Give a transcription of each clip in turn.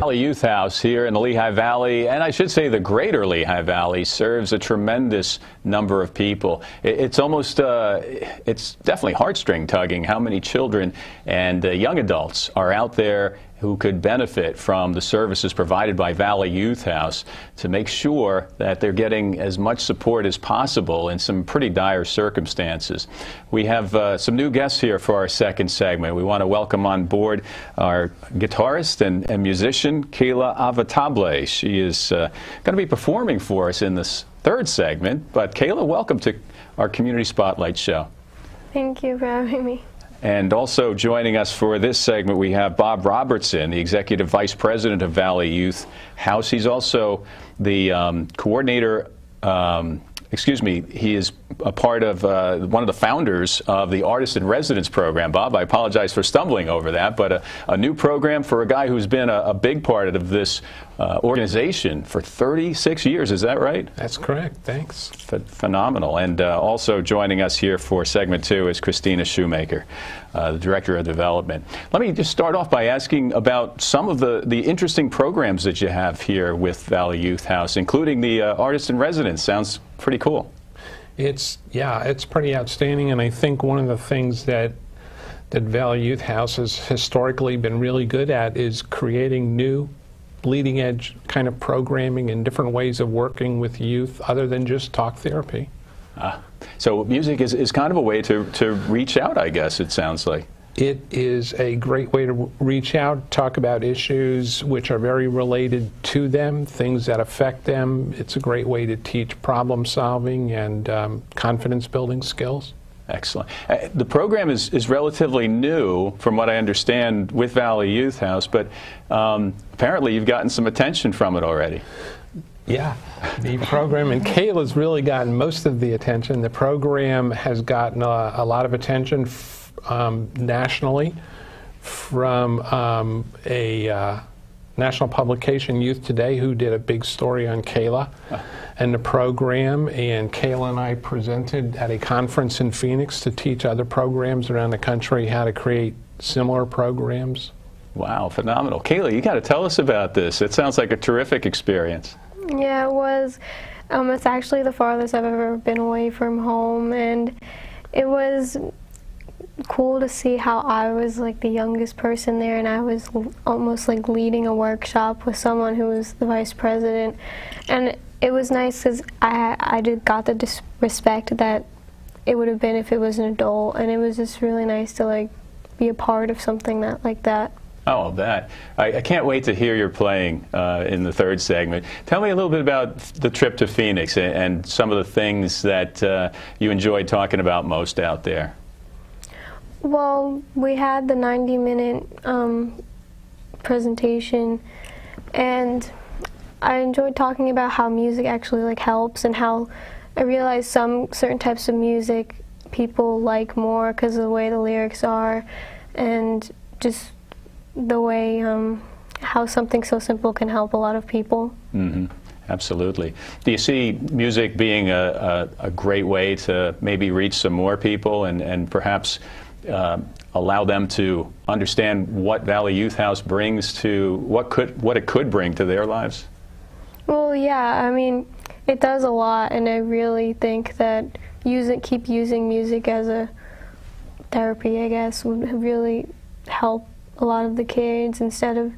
Valley Youth House here in the Lehigh Valley, and I should say the greater Lehigh Valley, serves a tremendous number of people. It's almost, it's definitely heartstring tugging how many children and young adults are out there who could benefit from the services provided by Valley Youth House to make sure that they're getting as much support as possible in some pretty dire circumstances. We have some new guests here for our second segment. We want to welcome on board our guitarist and musician, Kayla Avitabile. She is going to be performing for us in this third segment. But Kayla, welcome to our Community Spotlight show. Thank you for having me. And also joining us for this segment, we have Bob Robertson, the Executive Vice President of Valley Youth House. He's also the coordinator, he is a part of one of the founders of the Artist in Residence program. Bob, I apologize for stumbling over that, but a new program for a guy who's been a big part of this organization for 36 years. Is that right? That's correct. Thanks. Phenomenal. And also joining us here for segment 2 is Christina Shoemaker, the Director of Development. Let me just start off by asking about some of the interesting programs that you have here with Valley Youth House, including the Artist in Residence. Sounds pretty cool. It's pretty outstanding, and I think one of the things that Valley Youth House has historically been really good at is creating new bleeding edge kind of programming and different ways of working with youth other than just talk therapy. So music is kind of a way to reach out, I guess, it sounds like. It is a great way to reach out, talk about issues which are very related to them, things that affect them. It's a great way to teach problem solving and confidence building skills. Excellent. The program is relatively new, from what I understand, with Valley Youth House, but apparently you've gotten some attention from it already. Yeah, the program, and Kayla's really gotten most of the attention. The program has gotten a lot of attention nationally from a national publication, Youth Today, who did a big story on Kayla and the program, and Kayla and I presented at a conference in Phoenix to teach other programs around the country how to create similar programs. Wow, phenomenal. Kayla, you got to tell us about this. It sounds like a terrific experience. Yeah, it was. It's actually the farthest I've ever been away from home, and it was cool to see how I was like the youngest person there, and I was almost like leading a workshop with someone who was the vice president, and it was nice because I got the respect that it would have been if it was an adult, and it was just really nice to like be a part of something like that. Oh, that. I can't wait to hear your playing in the third segment. Tell me a little bit about the trip to Phoenix and some of the things that you enjoyed talking about most out there. Well, we had the 90-minute presentation, and I enjoyed talking about how music actually like helps, and how I realized some certain types of music people like more because of the way the lyrics are, and just the way how something so simple can help a lot of people. Mm-hmm. Absolutely. Do you see music being a great way to maybe reach some more people and perhaps allow them to understand what Valley Youth House brings to what it could bring to their lives? Well, yeah, I mean, it does a lot, and I really think that keep using music as a therapy, I guess, would really help a lot of the kids. Instead of,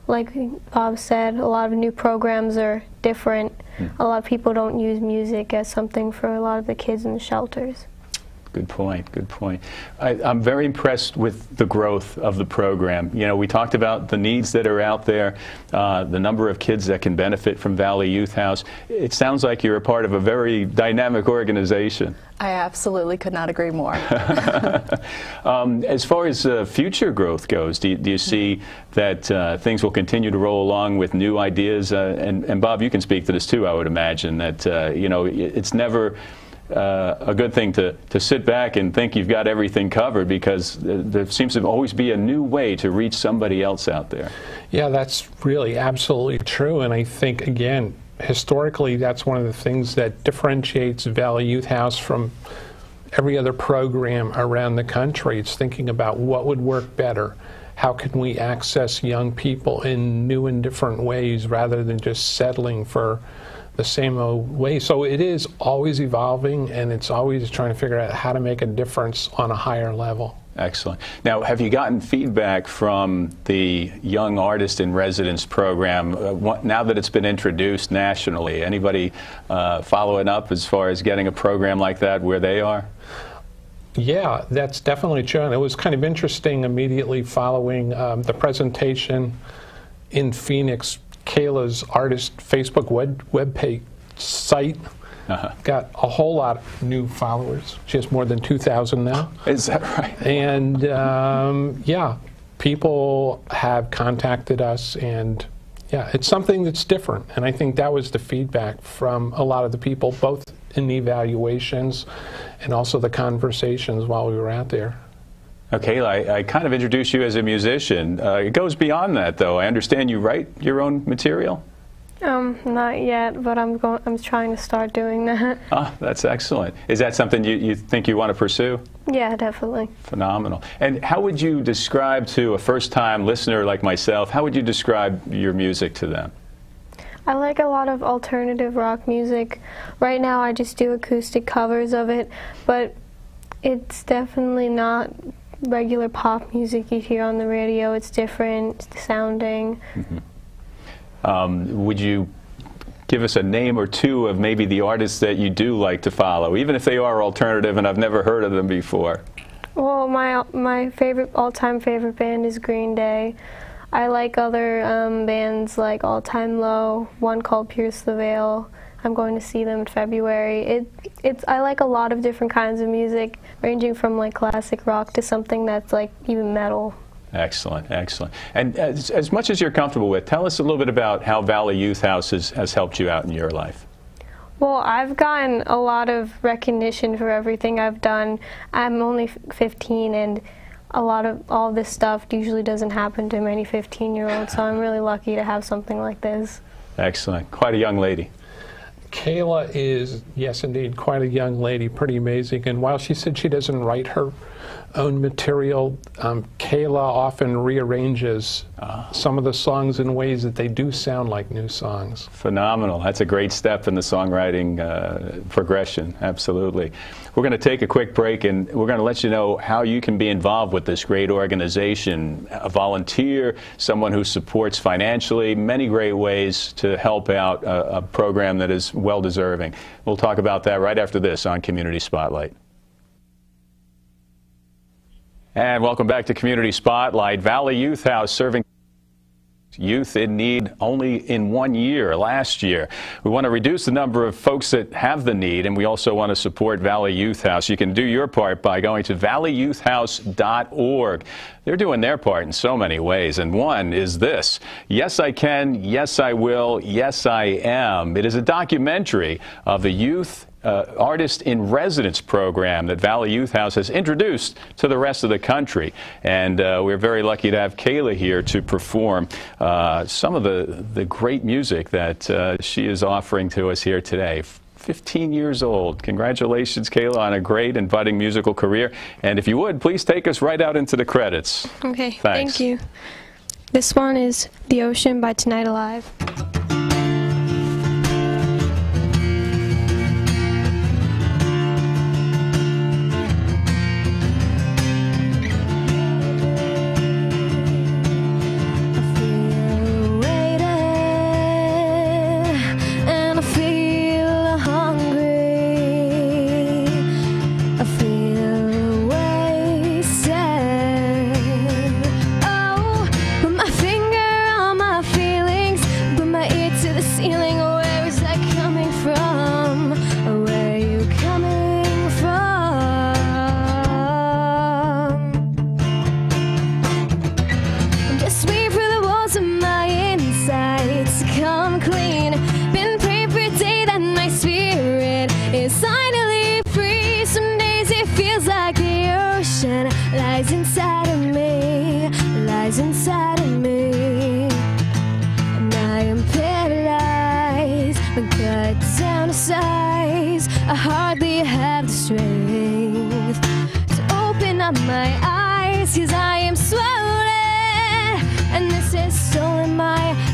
like Bob said, a lot of new programs are different. A lot of people don't use music as something for a lot of the kids in the shelters. Good point, good point. I'm very impressed with the growth of the program. You know, we talked about the needs that are out there, the number of kids that can benefit from Valley Youth House. It sounds like you're a part of a very dynamic organization. I absolutely could not agree more. As far as future growth goes, do you see that things will continue to roll along with new ideas? And Bob, you can speak to this too, I would imagine, that you know, it's never a good thing to sit back and think you've got everything covered, because there seems to always be a new way to reach somebody else out there. Yeah, that's really absolutely true, and I think, again, historically that's one of the things that differentiates Valley Youth House from every other program around the country. It's thinking about what would work better, how can we access young people in new and different ways rather than just settling for the same old way. So it is always evolving, and it's always trying to figure out how to make a difference on a higher level. Excellent. Now, have you gotten feedback from the Young Artist in Residence program now that it's been introduced nationally? Anybody following up as far as getting a program like that where they are? Yeah, that's definitely true. And it was kind of interesting immediately following the presentation in Phoenix. Kayla's artist Facebook web site got a whole lot of new followers. She has more than 2,000 now. Is that right? And yeah, people have contacted us, and yeah, it's something that's different. And I think that was the feedback from a lot of the people, both in the evaluations and also the conversations while we were out there. Okay, I kind of introduced you as a musician. It goes beyond that, though. I understand you write your own material? Not yet, but I'm trying to start doing that. Ah, that's excellent. Is that something you think you want to pursue? Yeah, definitely. Phenomenal. And how would you describe to a first-time listener like myself, how would you describe your music to them? I like a lot of alternative rock music. Right now I just do acoustic covers of it, but it's definitely not regular pop music you hear on the radio. It's different sounding. Would you give us a name or two of maybe the artists that you do like to follow, even if they are alternative and I've never heard of them before? Well, my all-time favorite band is Green Day. I like other bands like All Time Low, one called Pierce the Veil. I'm going to see them in February. I like a lot of different kinds of music, ranging from like classic rock to something that's like even metal. Excellent, excellent. And as much as you're comfortable with, tell us a little bit about how Valley Youth House has helped you out in your life. Well, I've gotten a lot of recognition for everything I've done. I'm only 15, and all this stuff usually doesn't happen to many 15-year-olds, so I'm really lucky to have something like this. Excellent. Quite a young lady. Kayla is, yes indeed, quite a young lady, pretty amazing. And while she said she doesn't write her own material, Kayla often rearranges some of the songs in ways that they do sound like new songs. Phenomenal. That's a great step in the songwriting progression, absolutely. We're going to take a quick break, and we're going to let you know how you can be involved with this great organization. A volunteer, someone who supports financially, many great ways to help out a program that is well-deserving. We'll talk about that right after this on Community Spotlight. And welcome back to Community Spotlight. Valley Youth House serving youth in need only in 1 year, last year. We want to reduce the number of folks that have the need, and we also want to support Valley Youth House. You can do your part by going to valleyyouthhouse.org. They're doing their part in so many ways, and one is this: Yes, I Can, Yes, I Will, Yes, I Am. It is a documentary of the youth Artist in Residence program that Valley Youth House has introduced to the rest of the country. And we're very lucky to have Kayla here to perform some of the great music that she is offering to us here today. 15 years old. Congratulations, Kayla, on a great and budding musical career. And if you would, please take us right out into the credits. Okay, thanks. Thank you. This one is The Ocean by Tonight Alive. Inside of me, and I am paralyzed, but cut down to size. I hardly have the strength to open up my eyes, 'cause I am swollen.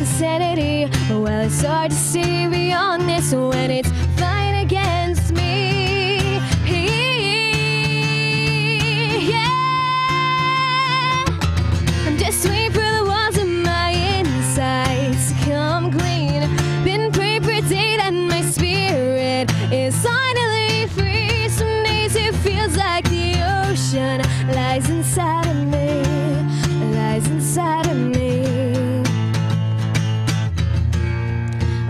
sanity. Well, it's hard to see beyond this when it's fighting against me. Yeah, I'm just waiting for the walls of my insides to come clean. Been praying for a day that my spirit is finally free. Some days it feels like the ocean lies inside of me, lies inside of me.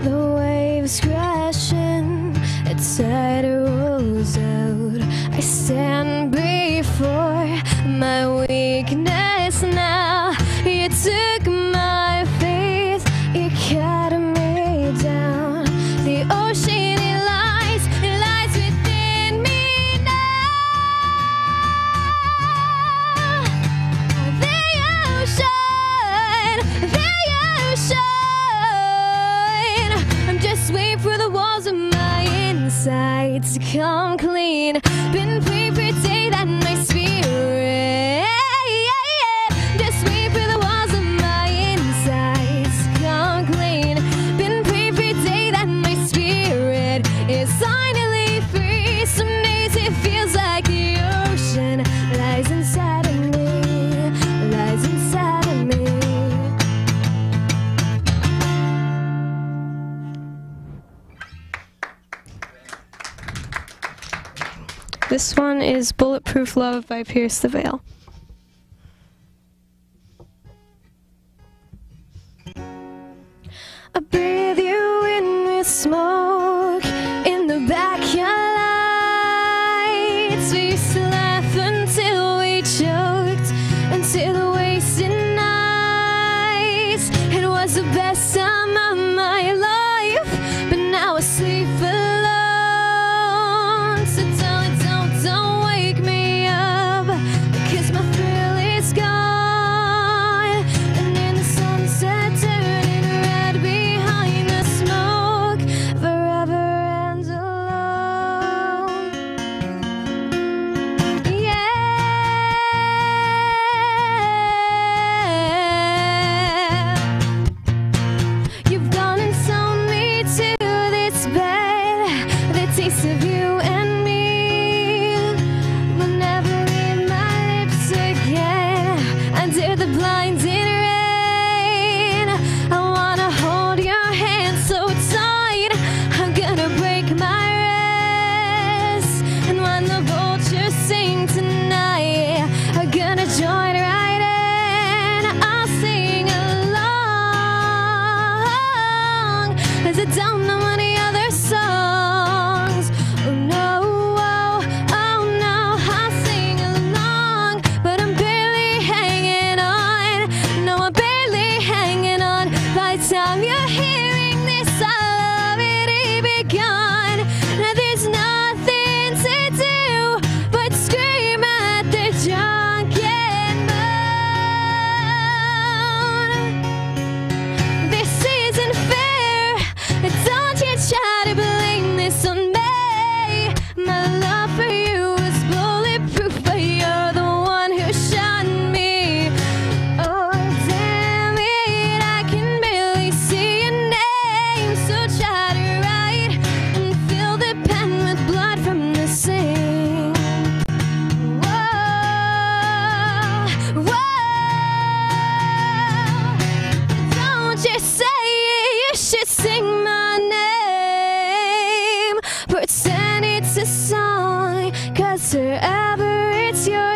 The waves crashing, the tide rolls out. I stand before my weakness now. You took my faith, you cut me down. The ocean, it lies within me now. The ocean, I'm just waiting for the walls of my insides to come clean. Been praying for a day that my spirit, just waiting for the walls of my insides to come clean. Been praying for a day that my spirit is finally free. Some days it feels like the ocean lies inside of me, lies inside of me. This one is Bulletproof Love by Pierce the Veil. I breathe you in with smoke in the backyard lights. We used to laugh until we choked, until the wasted nights. It was the best time of my life, but now I sleep alone. So don't wake me up, because my thrill is gone. And in the sunset turning red behind the smoke, forever and alone. Yeah, you've gone and sewn me to this bed, the taste of you and me will never leave my lips again. Under the blinding rain, I wanna hold your hand so tight. I'm gonna break my rest, and when the vultures sing tonight, I'm gonna join right in. I'll sing along, as I don't know any other songs. Oh no, oh no, I'll sing along, but I'm barely hanging on. No, I'm barely hanging on. By the time you're hearing this, I'll already begun. Now there's nothing to do but scream at the drunken moon. This isn't fair. Don't you try to blame this on me. My love for you is bulletproof, but you're the one who shot me. Oh, damn it, I can barely see your name. So try to write and fill the pen with blood from the sink. Whoa, whoa, don't you say you should sing my name. Pretend it's a song, 'cause forever it's your